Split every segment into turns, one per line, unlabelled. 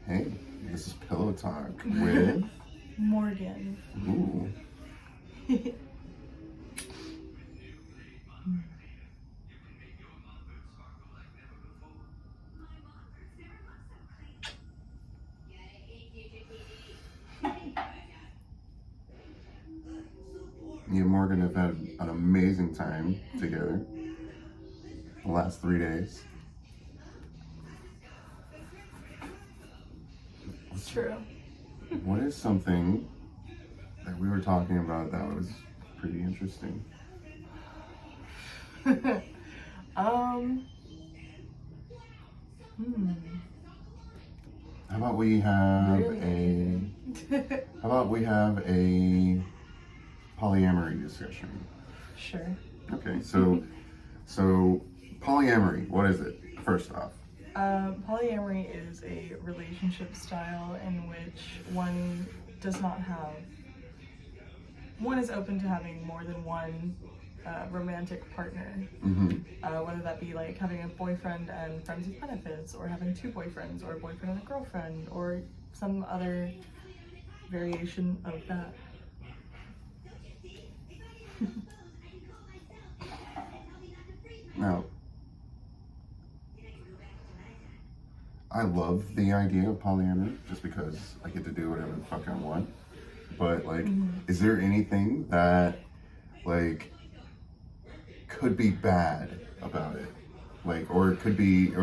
Hey, this is Pillow Talk with
Morgan.
Ooh. Me and Morgan have had an amazing time together the last 3 days.
It's true.
What is something that we were talking about that was pretty interesting? How about we have a polyamory discussion?
Sure.
Okay, so polyamory, what is it? First off.
Polyamory is a relationship style in which one is open to having more than one romantic partner. Whether that be like having a boyfriend and friends with benefits, or having two boyfriends, or a boyfriend and a girlfriend, or some other variation of that.
Now, I love the idea of polyamory just because I get to do whatever the fuck I want. But like, is there anything that like could be bad about it? Like, or could be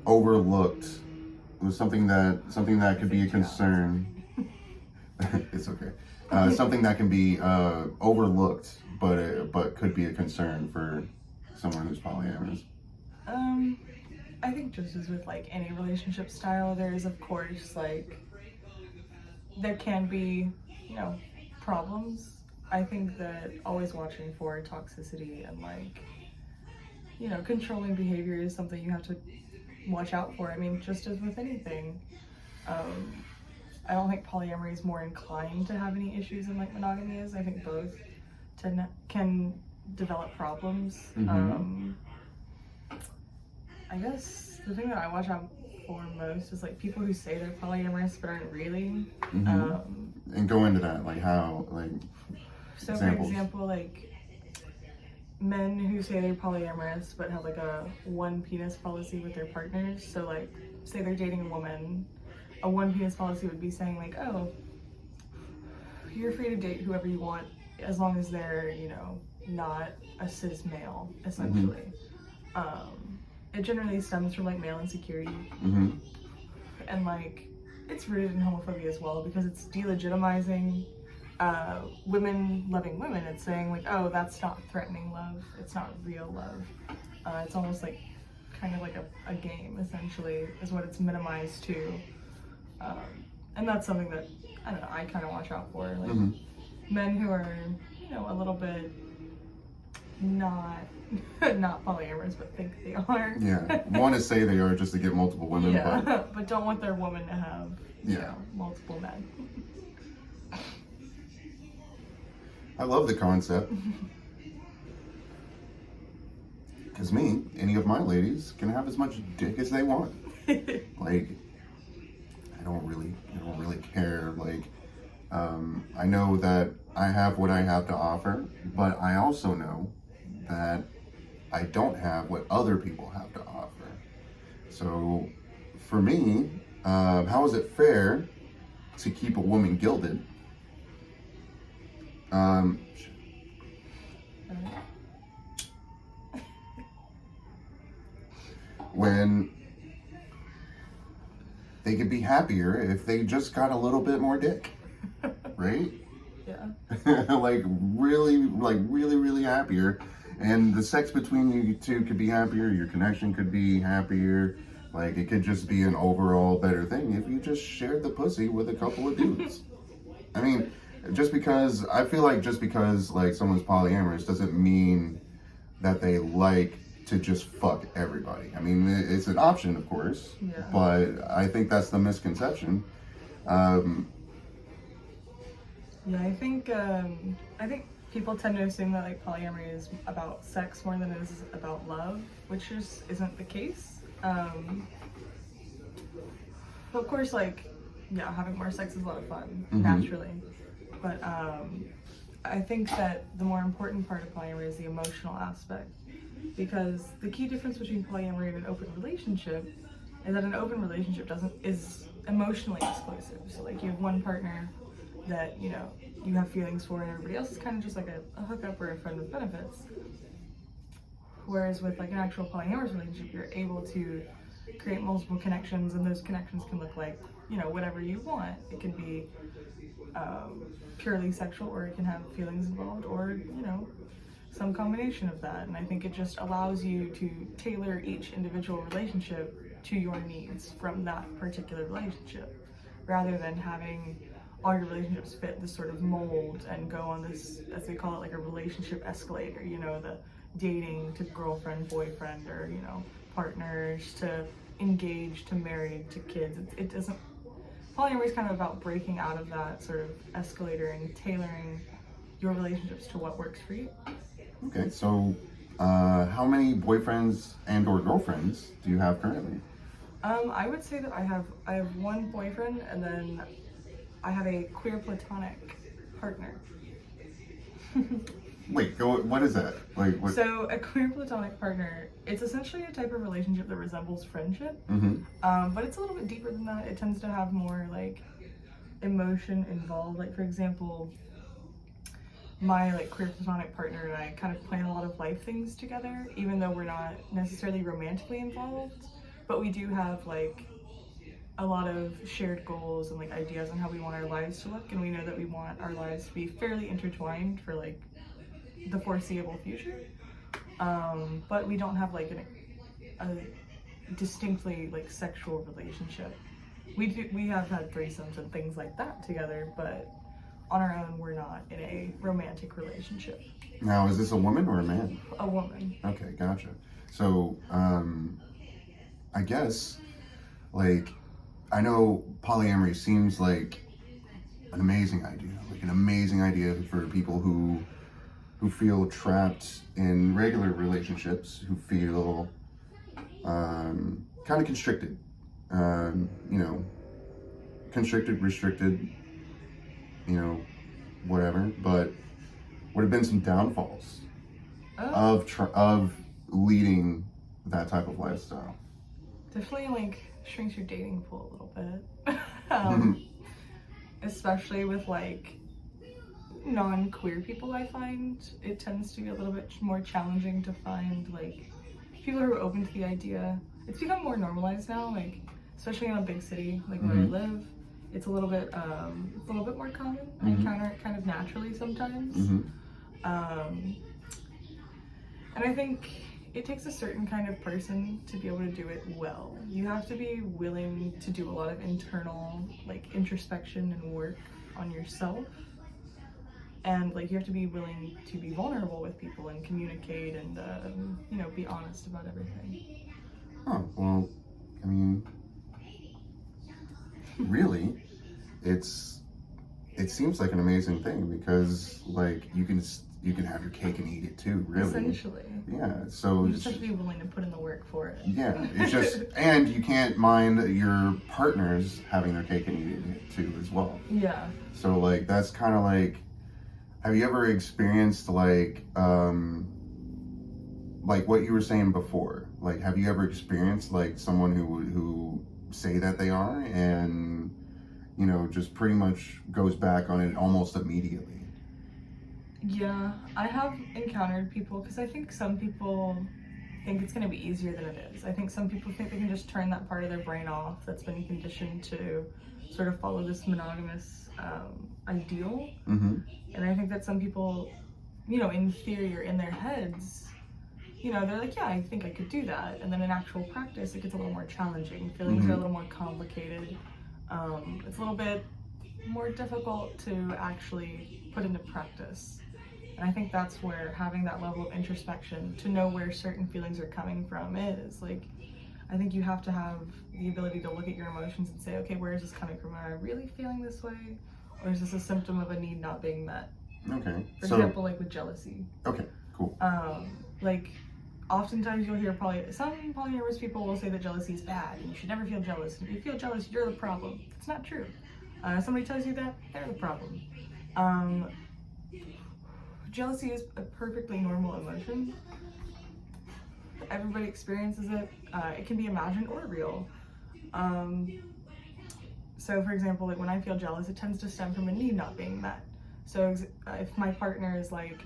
overlooked? Was something that could be a concern. It's okay. Something that can be overlooked, but could be a concern for someone who's polyamorous.
I think just as with like any relationship style, there is of course like there can be, problems. I think that always watching for toxicity and like, controlling behavior is something you have to watch out for. I mean, just as with anything, I don't think polyamory is more inclined to have any issues than like monogamy is. I think both can develop problems. I guess the thing that I watch out for most is like people who say they're polyamorous but aren't really.
And go into that, like how, like.
So
examples.
For example, like men who say they're polyamorous but have like a one penis policy with their partners. So like, say they're dating a woman, a one penis policy would be saying like, oh, you're free to date whoever you want as long as they're, not a cis male, essentially. It generally stems from like male insecurity. And like, it's rooted in homophobia as well because it's delegitimizing women loving women. It's saying like, oh, that's not threatening love, it's not real love. It's almost like kind of like a game, essentially, is what it's minimized to. And that's something that, I don't know, I kind of watch out for. Like men who are, a little bit not polyamorous but think they are.
Yeah, want to say they are just to get multiple women,
but don't want their woman to have multiple men.
I love the concept. Because any of my ladies can have as much dick as they want. Like, I don't really care. Like, I know that I have what I have to offer, but I also know that I don't have what other people have to offer. So, for me, how is it fair to keep a woman gilded? When they could be happier if they just got a little bit more dick, right?
Yeah.
like really happier, and the sex between you two could be happier, your connection could be happier, like it could just be an overall better thing if you just shared the pussy with a couple of dudes. I mean, I feel like just because like someone's polyamorous doesn't mean that they like to just fuck everybody. I mean, it's an option, of course, but I think that's the misconception.
I think people tend to assume that like polyamory is about sex more than it is about love, which just isn't the case. of course, like, yeah, having more sex is a lot of fun,
Mhm.
naturally. But I think that the more important part of polyamory is the emotional aspect. Because the key difference between polyamory and an open relationship is that an open relationship is emotionally exclusive. So like you have one partner that, you know, you have feelings for, and everybody else is kind of just like a hookup or a friend with benefits. Whereas with like an actual polyamorous relationship, you're able to create multiple connections, and those connections can look like, you know, whatever you want. It can be purely sexual, or it can have feelings involved, or, you know, some combination of that. And I think it just allows you to tailor each individual relationship to your needs from that particular relationship, rather than having all your relationships fit this sort of mold and go on this, as they call it, like a relationship escalator, you know, the dating to girlfriend, boyfriend, or, you know, partners to engaged to married to kids. It doesn't, polyamory is kind of about breaking out of that sort of escalator and tailoring your relationships to what works for you.
Okay, so how many boyfriends and or girlfriends do you have currently?
I would say that I have one boyfriend, and then I have a queer platonic partner.
Wait, go. What is that? Like what?
So a queer platonic partner, it's essentially a type of relationship that resembles friendship, but it's a little bit deeper than that. It tends to have more like emotion involved. Like, for example, my like queer platonic partner and I kind of plan a lot of life things together, even though we're not necessarily romantically involved, but we do have like a lot of shared goals and like ideas on how we want our lives to look, and we know that we want our lives to be fairly intertwined for like the foreseeable future. But we don't have like a distinctly like sexual relationship. We have had threesomes and things like that together, but on our own we're not in a romantic relationship.
Now, is this a woman or a man?
A woman.
Okay, gotcha. So, I guess, like, I know polyamory seems like an amazing idea for people who feel trapped in regular relationships, who feel kind of constricted, you know, constricted, restricted, you know, whatever. But would have been some downfalls of leading that type of lifestyle.
Definitely like shrinks your dating pool a little bit. Especially with like non-queer people. I find it tends to be a little bit more challenging to find like people who are open to the idea. It's become more normalized now, like especially in a big city like where I live. It's a little bit more common. I encounter it kind of naturally sometimes. And I think it takes a certain kind of person to be able to do it well. You have to be willing to do a lot of internal like introspection and work on yourself. And like you have to be willing to be vulnerable with people and communicate and you know, be honest about everything.
Oh, well, I mean, really, it seems like an amazing thing, because like you can have your cake and eat it too, really.
Essentially.
Yeah, so
You just have to be willing to put in the work for it.
yeah, it's just, and you can't mind your partners having their cake and eating it too as well.
Yeah.
So like that's kind of like, have you ever experienced like what you were saying before? Like, have you ever experienced like someone who say that they are, and you know, just pretty much goes back on it almost immediately?
Yeah, I have encountered people, because I think some people think it's going to be easier than it is. I think some people think they can just turn that part of their brain off that's been conditioned to sort of follow this monogamous ideal. And I think that some people, you know, in theory or in their heads, you know, they're like, yeah, I think I could do that. And then in actual practice, it gets a little more challenging. Feelings are a little more complicated. It's a little bit more difficult to actually put into practice. And I think that's where having that level of introspection to know where certain feelings are coming from is. Like, I think you have to have the ability to look at your emotions and say, okay, where is this coming from? Am I really feeling this way? Or is this a symptom of a need not being met?
Okay.
For example, like with jealousy.
Okay, cool.
Like, oftentimes you'll hear some polyamorous people will say that jealousy is bad and you should never feel jealous. And if you feel jealous, you're the problem. It's not true. Somebody tells you that, they're the problem. Jealousy is a perfectly normal emotion. Everybody experiences it. It can be imagined or real. So for example, like when I feel jealous, it tends to stem from a need not being met. So if my partner is like,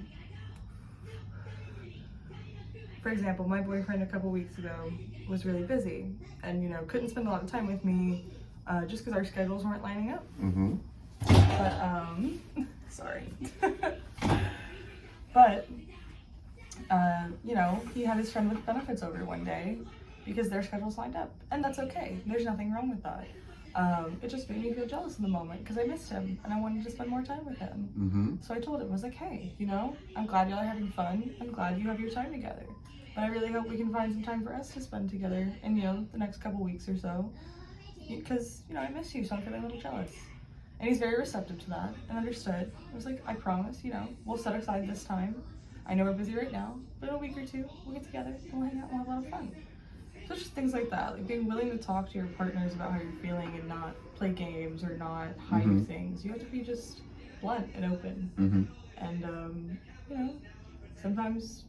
for example, my boyfriend a couple weeks ago was really busy and, you know, couldn't spend a lot of time with me just because our schedules weren't lining up.
Mm-hmm.
But, sorry. But, you know, he had his friend with benefits over one day because their schedules lined up. And that's okay. There's nothing wrong with that. It just made me feel jealous in the moment because I missed him and I wanted to spend more time with him.
Mm-hmm.
So I told him, I was like, hey, you know, I'm glad y'all are having fun. I'm glad you have your time together. But I really hope we can find some time for us to spend together in, you know, the next couple weeks or so. Because, you know, I miss you, so I'm feeling a little jealous. And he's very receptive to that and understood. I was like, I promise, you know, we'll set aside this time. I know we're busy right now, but in a week or two, we'll get together and we'll hang out and we'll have a lot of fun. So just things like that, like being willing to talk to your partners about how you're feeling and not play games or not hide
Mm-hmm.
things. You have to be just blunt and open.
Mm-hmm.
And, you know, sometimes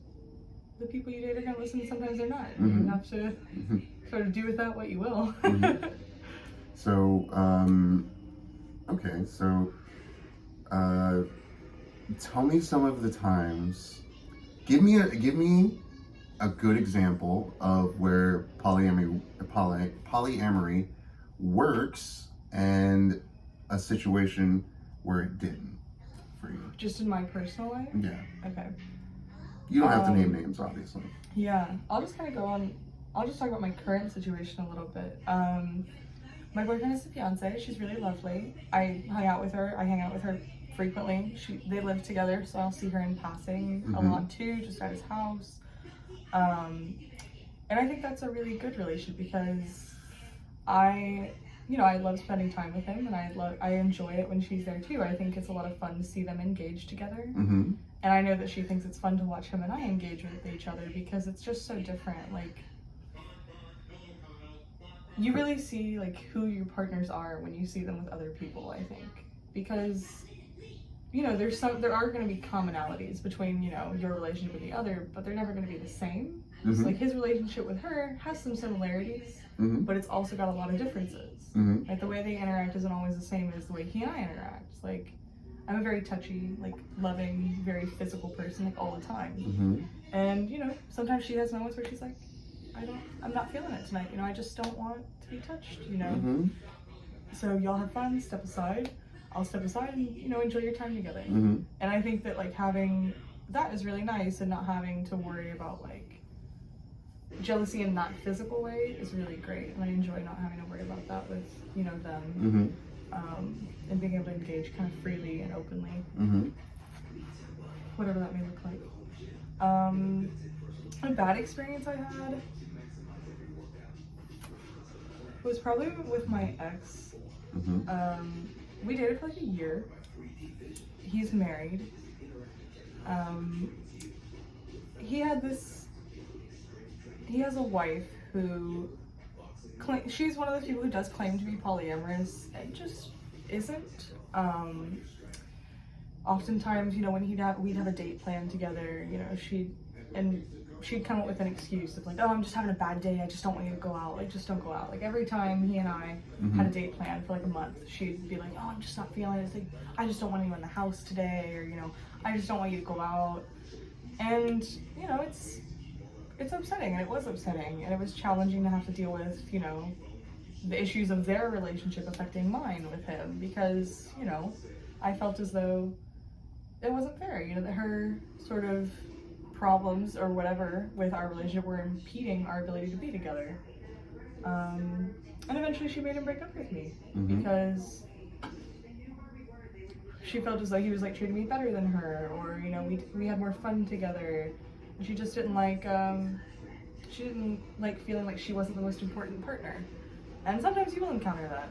the people you date are going to listen, sometimes they're not.
Mm-hmm.
You have to sort of do with that what you will.
Mm-hmm. So, okay, so, tell me some of the times, give me a good example of where polyamory works and a situation where it didn't for you.
Just in my personal life?
Yeah.
Okay.
You don't have to name names, obviously.
Yeah, I'll just kind of go on, I'll just talk about my current situation a little bit. My boyfriend is a fiance. She's really lovely. I hang out with her frequently. They live together, so I'll see her in passing a
Mhm.
lot too, just at his house. And I think that's a really good relationship because I love spending time with him, and I enjoy it when she's there too. I think it's a lot of fun to see them engage together.
Mm-hmm.
And I know that she thinks it's fun to watch him and I engage with each other because it's just so different. Like, you really see like who your partners are when you see them with other people, I think. Because, you know, there are going to be commonalities between, you know, your relationship with the other, but they're never going to be the same.
Mm-hmm.
So, like, his relationship with her has some similarities,
Mm-hmm.
but it's also got a lot of differences.
Mm-hmm.
Like, the way they interact isn't always the same as the way he and I interact. Like, I'm a very touchy, like, loving, very physical person, like, all the time.
Mm-hmm.
And, you know, sometimes she has moments where she's like, I'm not feeling it tonight, you know, I just don't want to be touched, you know?
Mm-hmm.
So y'all have fun, step aside. I'll step aside and, you know, enjoy your time together.
Mm-hmm.
And I think that, like, having that is really nice, and not having to worry about, like, jealousy in that physical way is really great. And I enjoy not having to worry about that with, you know, them.
Mm-hmm.
And being able to engage kind of freely and openly.
Mm-hmm.
Whatever that may look like. A bad experience I had was probably with my ex.
Mm-hmm.
We dated for like a year. He's married. He has a wife who she's one of those people who does claim to be polyamorous and just isn't. Oftentimes, you know, when we'd have a date planned together, you know, she'd come up with an excuse of like, oh, I'm just having a bad day, I just don't want you to go out, like, just don't go out. Like, every time he and I
Mm-hmm.
had a date planned for like a month, she'd be like, oh, I'm just not feeling it. It's like, I just don't want you in the house today, or, you know, I just don't want you to go out. And, you know, it's upsetting, and it was upsetting, and it was challenging to have to deal with, you know, the issues of their relationship affecting mine with him, because, you know, I felt as though it wasn't fair, you know, that her sort of problems or whatever with our relationship were impeding our ability to be together. And eventually she made him break up with me.
Mm-hmm.
Because she felt as though he was like treating me better than her, or, you know, we had more fun together. And she just didn't like feeling like she wasn't the most important partner. And sometimes you will encounter that.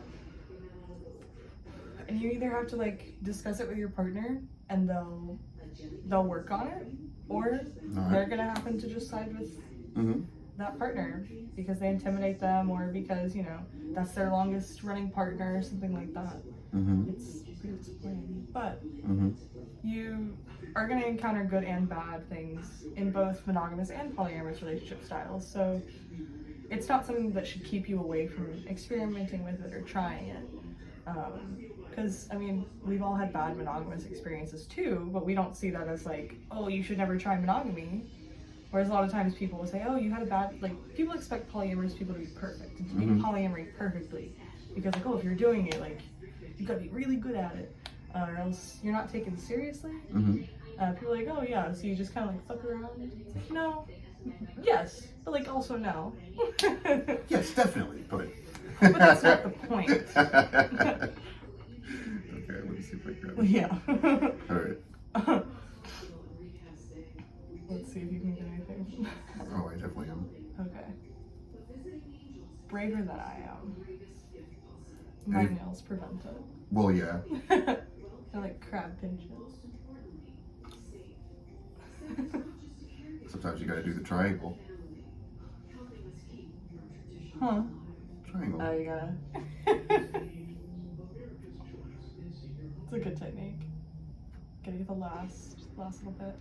And you either have to like discuss it with your partner and they'll work on it, or
Alright.
they're gonna happen to just side with
Mm-hmm.
that partner because they intimidate them, or because that's their longest running partner or something like that.
Mm-hmm.
It's pretty disappointing, but
Mm-hmm.
you are going to encounter good and bad things in both monogamous and polyamorous relationship styles. So it's not something that should keep you away from experimenting with it or trying it. Because, we've all had bad monogamous experiences too, but we don't see that as like, oh, you should never try monogamy. Whereas a lot of times people will say, oh, you had a bad, people expect polyamorous people to be perfect, and to do polyamory perfectly. Because, if you're doing it, you've got to be really good at it, or else you're not taken seriously.
Mm-hmm.
People are like, oh yeah, so you just kind of fuck around? It's like, no. Yes, but also no.
Yes, definitely, but...
But that's not the point.
Okay, let me see if I grab it.
Yeah.
Alright.
Let's see if you can get anything.
Oh, I definitely am.
Okay. Braver than I am. My
Hey.
nails prevent it.
Well, yeah.
They're like crab pinches.
Sometimes you gotta do the triangle.
Huh?
Triangle.
Oh, you gotta. It's a good technique. Gotta get the last little bit.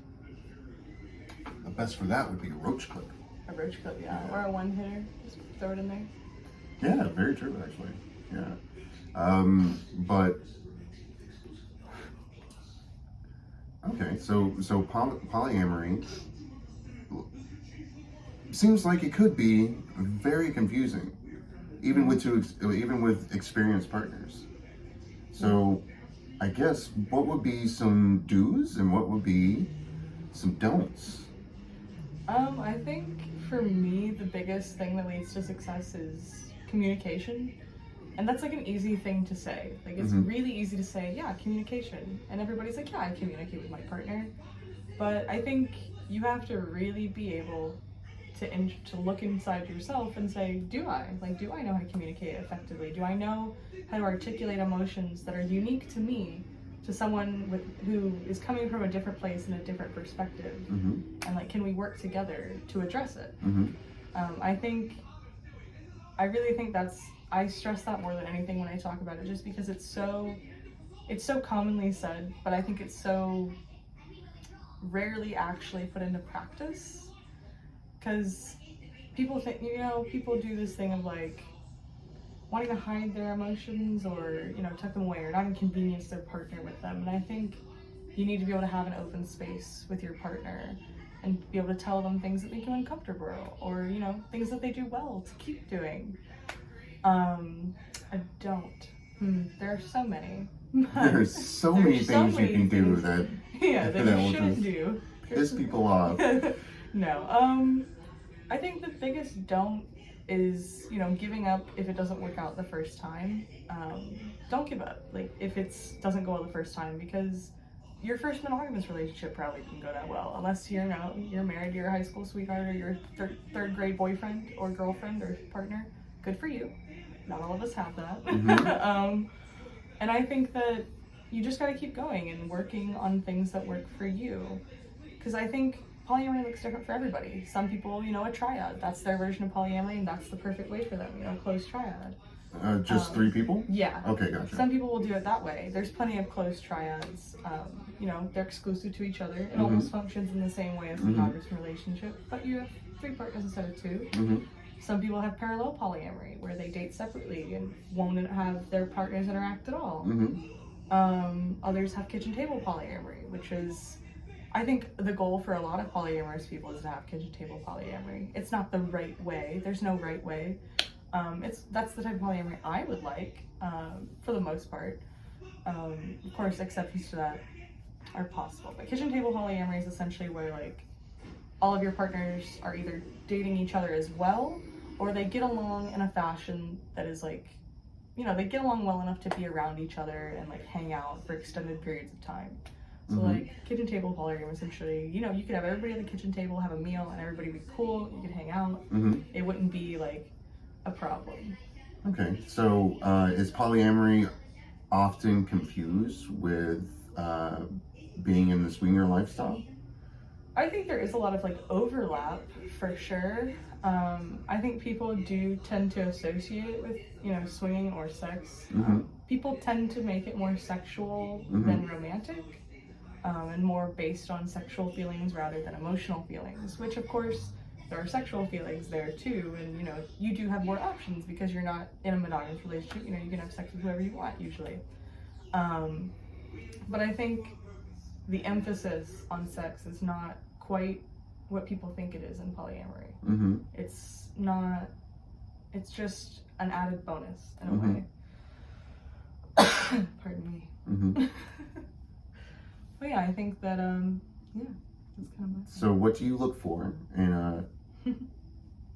The best for that would be a roach clip.
A roach clip, yeah. Or a one hitter. Just throw it in there.
Yeah, very true, actually. Yeah. But okay, so polyamory seems like it could be very confusing, even with experienced partners. So, I guess what would be some do's and what would be some don'ts?
I think for me, the biggest thing that leads to success is communication. And that's an easy thing to say. It's really easy to say, yeah, communication. And everybody's like, yeah, I communicate with my partner. But I think you have to really be able to look inside yourself and say, do I know how to communicate effectively? Do I know how to articulate emotions that are unique to me, to someone who is coming from a different place and a different perspective?
Mm-hmm.
And can we work together to address it?
Mm-hmm.
I really think I stress that more than anything when I talk about it, just because it's so commonly said, but I think it's so rarely actually put into practice. Because people think, people do this thing of wanting to hide their emotions, or tuck them away, or not inconvenience their partner with them. And I think you need to be able to have an open space with your partner and be able to tell them things that make you uncomfortable, or things that they do well to keep doing. I don't. There are so many.
There's so many things you can do that
that
will
you shouldn't
just
do.
piss people off.
No. I think the biggest don't is, giving up if it doesn't work out the first time. Don't give up, if it doesn't go well the first time, because your first monogamous relationship probably didn't go that well, unless you're married to your high school sweetheart or your third grade boyfriend or girlfriend or partner. Good for you. Not all of us have that.
Mm-hmm.
And I think that you just got to keep going and working on things that work for you. Because I think polyamory looks different for everybody. Some people, a triad. That's their version of polyamory, and that's the perfect way for them, a closed triad.
Just 3 people?
Yeah.
Okay, gotcha.
Some people will do it that way. There's plenty of closed triads. They're exclusive to each other. It almost functions in the same way as a monogamous relationship, but you have 3 partners instead of 2.
Mm-hmm.
Some people have parallel polyamory, where they date separately and won't have their partners interact at all.
Mm-hmm.
Others have kitchen table polyamory, which is, I think, the goal for a lot of polyamorous people is to have kitchen table polyamory. It's not the right way. There's no right way. That's the type of polyamory I would like, for the most part. Of course, exceptions to that are possible. But kitchen table polyamory is essentially where all of your partners are either dating each other as well, or they get along in a fashion that is they get along well enough to be around each other and hang out for extended periods of time. So kitchen table polyamory, essentially, you could have everybody at the kitchen table, have a meal, and everybody be cool. You could hang out.
Mm-hmm.
It wouldn't be a problem.
Okay, so is polyamory often confused with being in the swinger lifestyle?
I think there is a lot of like overlap for sure. I think people do tend to associate it with, you know, swinging or sex. People tend to make it more sexual than romantic, and more based on sexual feelings rather than emotional feelings, which of course there are sexual feelings there too, and you know, you do have more options because you're not in a monogamous relationship. You know, you can have sex with whoever you want usually. But I think the emphasis on sex is not quite what people think it is in polyamory. It's not, it's just an added bonus in a way. Pardon me. But yeah, I think that, yeah, that's kind of my
So what do you look for in a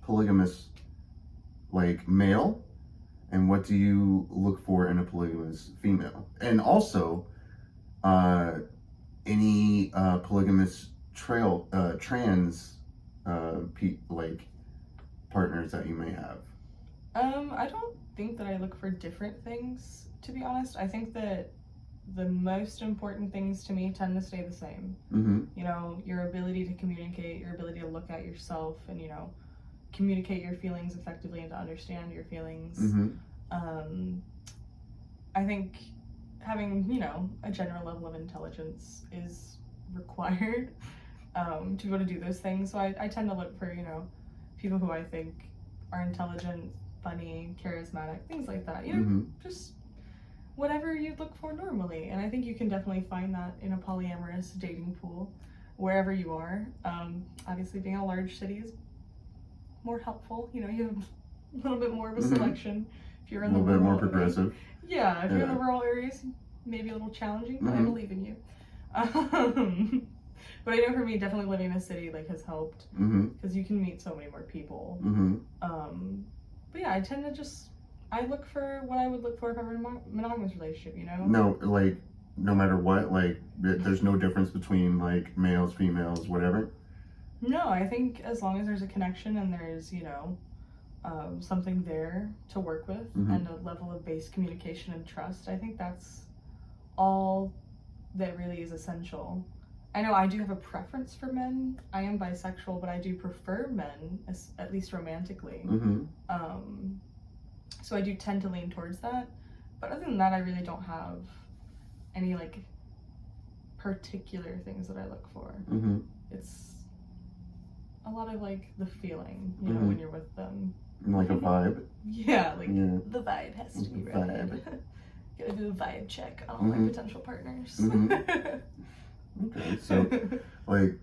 polygamous, like, male? And what do you look for in a polygamous female? And also, any polygamous trans like partners that you may have?
I don't think that I look for different things, to be honest. I think that the most important things to me tend to stay the same. You know, your ability to communicate, your ability to look at yourself and, you know, communicate your feelings effectively and to understand your feelings. I think having, you know, a general level of intelligence is required to be able to do those things. So I tend to look for, you know, people who I think are intelligent, funny, charismatic, things like that. You know, just whatever you'd look for normally. And I think you can definitely find that in a polyamorous dating pool, wherever you are. Obviously, being in a large city is more helpful. You know, you have a little bit more of a selection. If you're in
a little bit more progressive.
Yeah, if you're in the rural areas, maybe a little challenging, but I believe in you. But I know for me, definitely living in a city like has helped because you can meet so many more people. But yeah, I tend to I look for what I would look for if I were in a monogamous relationship, you know?
No, like, no matter what, like, there's no difference between, like, males, females, whatever?
No, I think as long as there's a connection and there's, you know, something there to work with and a level of base communication and trust, I think that's all that really is essential. I know I do have a preference for men. I am bisexual, but I do prefer men, at least romantically. So I do tend to lean towards that. But other than that, I really don't have any like particular things that I look for. It's a lot of like the feeling, you know, when you're with them.
Like a vibe?
Yeah, like the vibe has to be right. Gotta do a vibe check on all my potential partners.
Okay, so like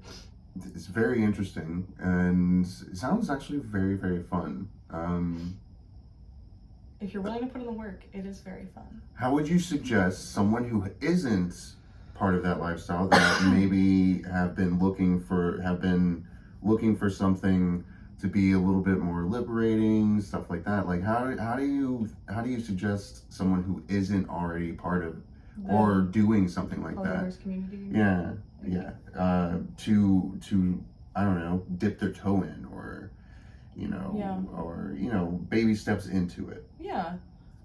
it's very interesting and it sounds actually very, very fun.
If you're willing to put in the work, it is very fun.
How would you suggest someone who isn't part of that lifestyle that maybe have been looking for something to be a little bit more liberating, stuff like that? Like how do you suggest someone who isn't already part of or doing something like that?
Community.
Yeah. To I don't know, dip their toe in or or baby steps into it.
Yeah.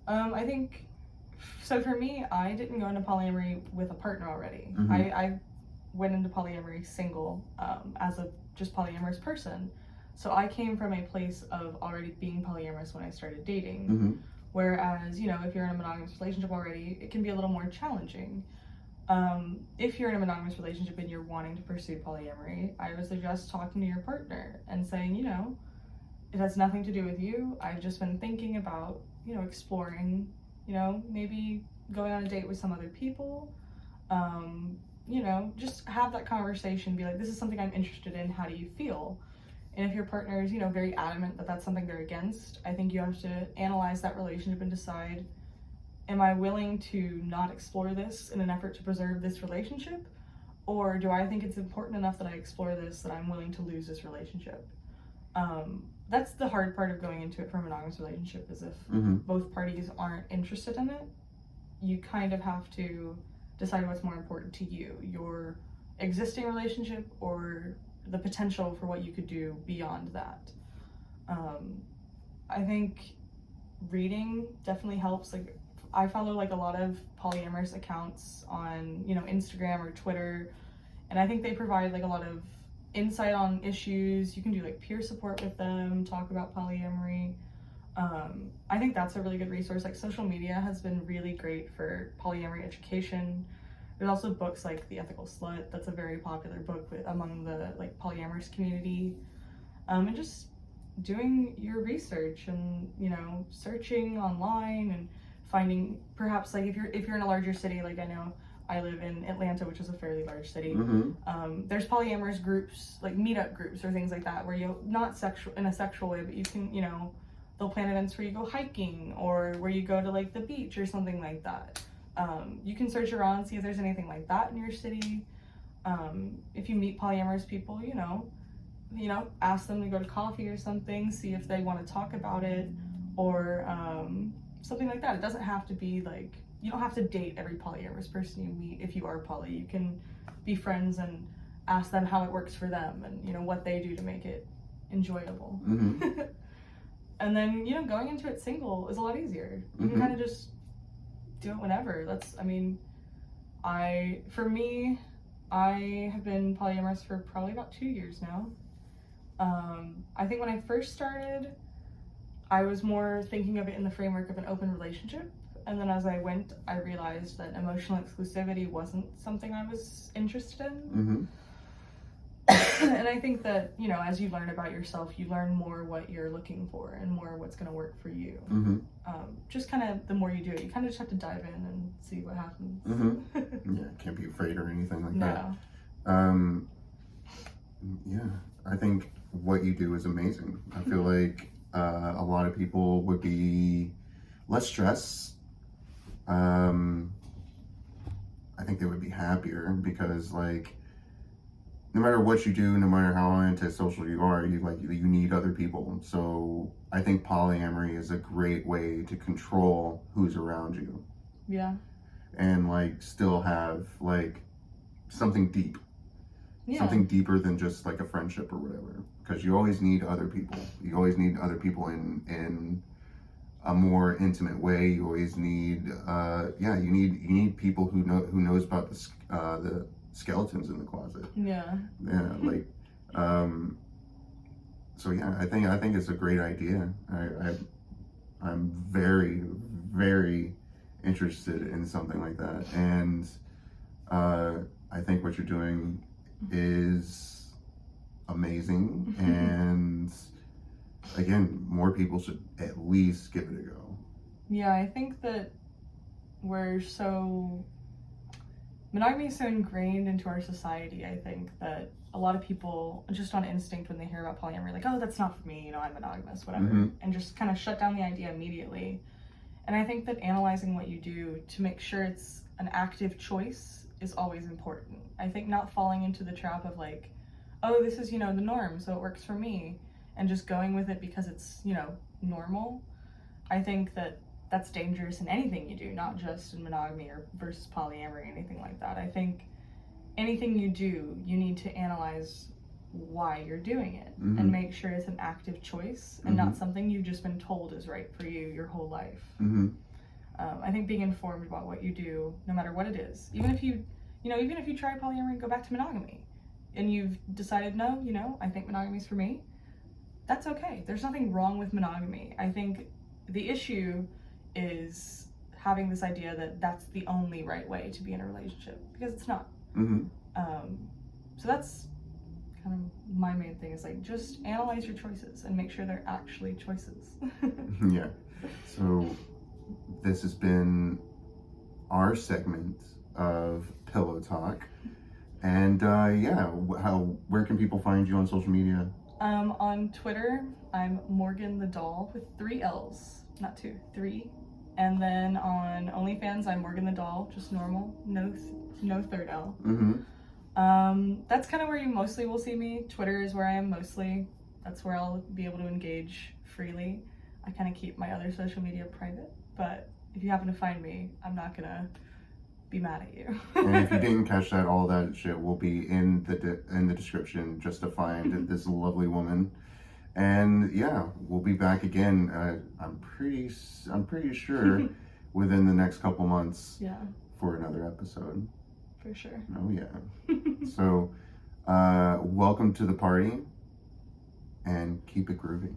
I think so. For me, I didn't go into polyamory with a partner already. I went into polyamory single as a just polyamorous person. So I came from a place of already being polyamorous when I started dating. Whereas, you know, if you're in a monogamous relationship already, it can be a little more challenging. If you're in a monogamous relationship and you're wanting to pursue polyamory, I would suggest talking to your partner and saying, you know, it has nothing to do with you. I've just been thinking about, you know, exploring, you know, maybe going on a date with some other people. You know, just have that conversation, be like, this is something I'm interested in. How do you feel? And if your partner is, you know, very adamant that that's something they're against, I think you have to analyze that relationship and decide, am I willing to not explore this in an effort to preserve this relationship? Or do I think it's important enough that I explore this that I'm willing to lose this relationship? That's the hard part of going into it for a monogamous relationship, is if both parties aren't interested in it, you kind of have to decide what's more important to you, your existing relationship or the potential for what you could do beyond that. I think reading definitely helps. Like, I follow like a lot of polyamorous accounts on, you know, Instagram or Twitter, and I think they provide like a lot of insight on issues. You can do like peer support with them, talk about polyamory. I think that's a really good resource. Like social media has been really great for polyamory education. There's also books like The Ethical Slut. That's a very popular book among the like polyamorous community. And just doing your research and, you know, searching online and finding perhaps like if you're in a larger city, like I know I live in Atlanta, which is a fairly large city. There's polyamorous groups, like meetup groups or things like that, where you not sexual in a sexual way, but you can, you know, they'll plan events where you go hiking or where you go to like the beach or something like that. You can search around, see if there's anything like that in your city. If you meet polyamorous people, you know, ask them to go to coffee or something, see if they want to talk about it, or something like that. It doesn't have to be like, you don't have to date every polyamorous person you meet if you are poly. You can be friends and ask them how it works for them and, you know, what they do to make it enjoyable. And then, you know, going into it single is a lot easier. You can kind of just do it whenever. For me, I have been polyamorous for probably about 2 years now. I think when I first started, I was more thinking of it in the framework of an open relationship. And then as I went, I realized that emotional exclusivity wasn't something I was interested in. And I think that, you know, as you learn about yourself, you learn more what you're looking for and more what's going to work for you. Just kind of the more you do it, you kind of just have to dive in and see what happens.
Yeah, can't be afraid or anything like
No.
that. Yeah, I think what you do is amazing. I feel like a lot of people would be less stressed. I think they would be happier because, like, no matter what you do, no matter how antisocial you are, you need other people. So I think polyamory is a great way to control who's around you.
Yeah.
And like still have like something deep.
Yeah.
Something deeper than just like a friendship or whatever. Because you always need other people. You always need other people in a more intimate way. You always need you need people who knows about the skeletons in the closet.
Yeah.
Like so yeah, I think it's a great idea. I'm very, very interested in something like that, and I think what you're doing is amazing. And again, more people should at least give it a go.
Yeah, I think that monogamy is so ingrained into our society. I think that a lot of people just on instinct, when they hear about polyamory, like, oh, that's not for me, you know, I'm monogamous, whatever, and just kind of shut down the idea immediately. And I think that analyzing what you do to make sure it's an active choice is always important. I think not falling into the trap of like, oh, this is, you know, the norm, so it works for me, and just going with it because it's, you know, normal. I think that that's dangerous in anything you do, not just in monogamy or versus polyamory, anything like that. I think anything you do, you need to analyze why you're doing it and make sure it's an active choice and not something you've just been told is right for you your whole life. I think being informed about what you do, no matter what it is, even if you try polyamory and go back to monogamy and you've decided, no, you know, I think monogamy is for me, that's okay. There's nothing wrong with monogamy. I think the issue is having this idea that that's the only right way to be in a relationship, because it's not. So that's kind of my main thing, is like, just analyze your choices and make sure they're actually choices.
Yeah. So this has been our segment of Pillow Talk. And where can people find you on social media?
On Twitter, I'm Morgan the Doll with 3 L's, not 2, 3. And then on OnlyFans, I'm Morgan the Doll, just normal, no third L. That's kind of where you mostly will see me. Twitter is where I am mostly. That's where I'll be able to engage freely. I kind of keep my other social media private, but if you happen to find me, I'm not gonna be mad at you.
And if you didn't catch that, all that shit will be in the description, just to find this lovely woman. And yeah, we'll be back again. I'm pretty sure within the next couple months.
Yeah.
For another episode.
For sure.
Oh yeah. So Welcome to the party, and keep it groovy.